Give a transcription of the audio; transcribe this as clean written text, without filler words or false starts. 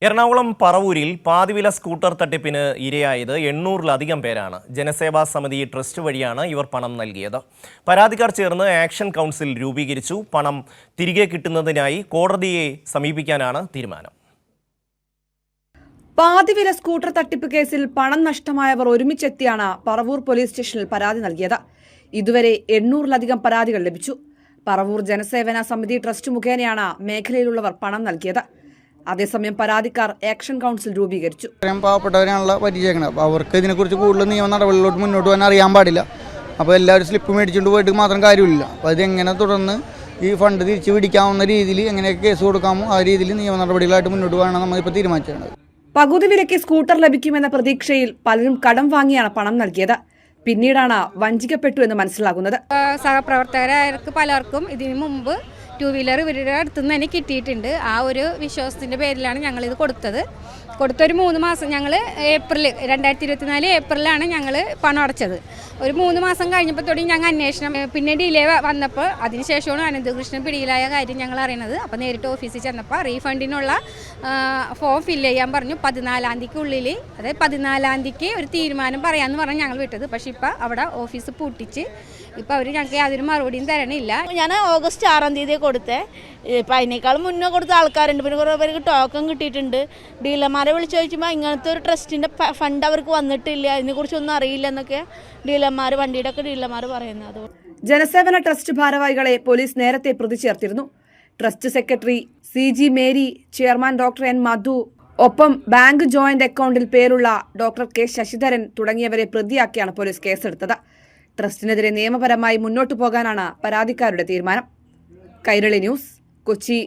Ernakulam പറവൂരിൽ പാതിവില scooter തട്ടിപ്പിന് ഇരയായത് 800-ലധികം പേരാണ്. ജനസേവാ സമിതി ട്രസ്റ്റ് വഴിയാണ് ഇവർ പണം നൽകിയത്. പരാതിക്കാർ ചേർന്ന് ആക്ഷൻ കൗൺസിൽ രൂപീകരിച്ചു. പണം തിരികെ കിട്ടുന്നതിനായി കോടതിയെ സമീപിക്കാനാണ് തീരുമാനം. പാതിവില സ്കൂട്ടർ തട്ടിപ്പ് കേസിൽ പണം നഷ്ടമായവർ ഒരുമിച്ചെത്തിയാണ് പറവൂർ പോലീസ് സ്റ്റേഷനിൽ പരാതി നൽകിയത്. ഇതുവരെ 800-ലധികം പരാതികൾ ലഭിച്ചു. പറവൂർ ജനസേവന സമിതി ട്രസ്റ്റ് മുഖേനയാണ് മേഖലയിലുള്ളവർ പണം നൽകിയത്. അതേസമയം പരാതിക്കാർ ആക്ഷൻ കൗൺസിൽ രൂപീകരിച്ചു. പാവപ്പെട്ടവരാണല്ലോ പരിചയിക്കുന്നത്. അപ്പോൾ അവർക്ക് ഇതിനെക്കുറിച്ച് കൂടുതൽ നിയമ നടപടികളിലോട്ട് മുന്നോട്ട് പോകാൻ അറിയാൻ പാടില്ല. അപ്പോൾ എല്ലാവരും സ്ലിപ്പ് മേടിച്ചുകൊണ്ട് പോയിട്ട് മാത്രം കാര്യമില്ല. അപ്പോൾ അതെങ്ങനെ തുടർന്ന് ഈ ഫണ്ട് തിരിച്ചു പിടിക്കാവുന്ന രീതിയിൽ എങ്ങനെയൊക്കെ കേസ് കൊടുക്കാമോ ആ രീതിയിൽ നിയമ നടപടികളായിട്ട് മുന്നോട്ട് പോകാനാണ് നമ്മളിപ്പോൾ തീരുമാനിച്ചത്. പകുതി വിലയ്ക്ക് സ്കൂട്ടർ ലഭിക്കുമെന്ന പ്രതീക്ഷയിൽ പലരും കടം വാങ്ങിയാണ് പണം നൽകിയത്. പിന്നീടാണ് വഞ്ചിക്കപ്പെട്ടു എന്ന് മനസ്സിലാകുന്നത്. സഹപ്രവർത്തകർക്ക് പലർക്കും ഇതിനു മുമ്പ് 2 വീലർ ഇവരുടെ അടുത്തുനിന്ന് തന്നെ കിട്ടിയിട്ടുണ്ട്. ആ ഒരു വിശ്വാസത്തിൻ്റെ പേരിലാണ് ഞങ്ങളിത് കൊടുത്തൊരു 3 മാസം ഞങ്ങൾ 2024 ഏപ്രിലാണ് ഞങ്ങൾ പണം അടച്ചത്. ഒരു 3 മാസം കഴിഞ്ഞപ്പോൾ തുടങ്ങി ഞങ്ങൾ അന്വേഷണം, പിന്നെ ഡിലേ വന്നപ്പോൾ അതിനുശേഷമാണ് അനന്തകൃഷ്ണൻ പിടിയിലായ കാര്യം ഞങ്ങൾ അറിയണത്. അപ്പോൾ നേരിട്ട് ഓഫീസിൽ ചെന്നപ്പോൾ റീഫണ്ടിനുള്ള ഫോം ഫില്ല് ചെയ്യാൻ പറഞ്ഞു. 14-ാം തീയതിക്കുള്ളിൽ, അതായത് 14-ാം തീയതിക്ക് ഒരു തീരുമാനം പറയാമെന്ന് പറഞ്ഞ് ഞങ്ങൾ വിട്ടത്. പക്ഷേ ഇപ്പോൾ അവിടെ ഓഫീസ് പൂട്ടിച്ച് ഇപ്പോൾ അവർ ഞങ്ങൾക്ക് യാതൊരു മറുപടിയും തരണില്ല. ഞാൻ ഓഗസ്റ്റ് 6-ാം തീയതി കൊടുത്തേ. ഇപ്പം അതിനേക്കാളും മുന്നേ കൊടുത്ത ആൾക്കാരുണ്ട്. പിന്നെ കുറേ പേർക്ക് ടോക്കൺ കിട്ടിയിട്ടുണ്ട്. ഡീലർമാരെ വിളിച്ച് ചോദിക്കുമ്പോൾ ഇങ്ങനത്തെ ഒരു ട്രസ്റ്റിൻ്റെ ഫണ്ട് അവർക്ക് വന്നിട്ടില്ല, അതിനെക്കുറിച്ചൊന്നും അറിയില്ല എന്നൊക്കെ വണ്ടിയുടെ ഒക്കെ ഡീലർമാർ പറയുന്നത്. ജനസേവന ട്രസ്റ്റ് ഭാരവാഹികളെ പോലീസ് നേരത്തെ പ്രതി ചേർത്തിരുന്നു. Trust secretary CG Mary, chairman doctor N Madhu, ഒപ്പം ബാങ്ക് ജോയിന്റ് അക്കൗണ്ടിൽ പേരുള്ള ഡോക്ടർ K ശശിധരൻ തുടങ്ങിയവരെ പ്രതിയാക്കിയാണ് പോലീസ് കേസെടുത്തത്. ട്രസ്റ്റിനെതിരെ നിയമപരമായി മുന്നോട്ടു പോകാനാണ് പരാതിക്കാരുടെ തീരുമാനം. കൈരളി ന്യൂസ്, കൊച്ചി.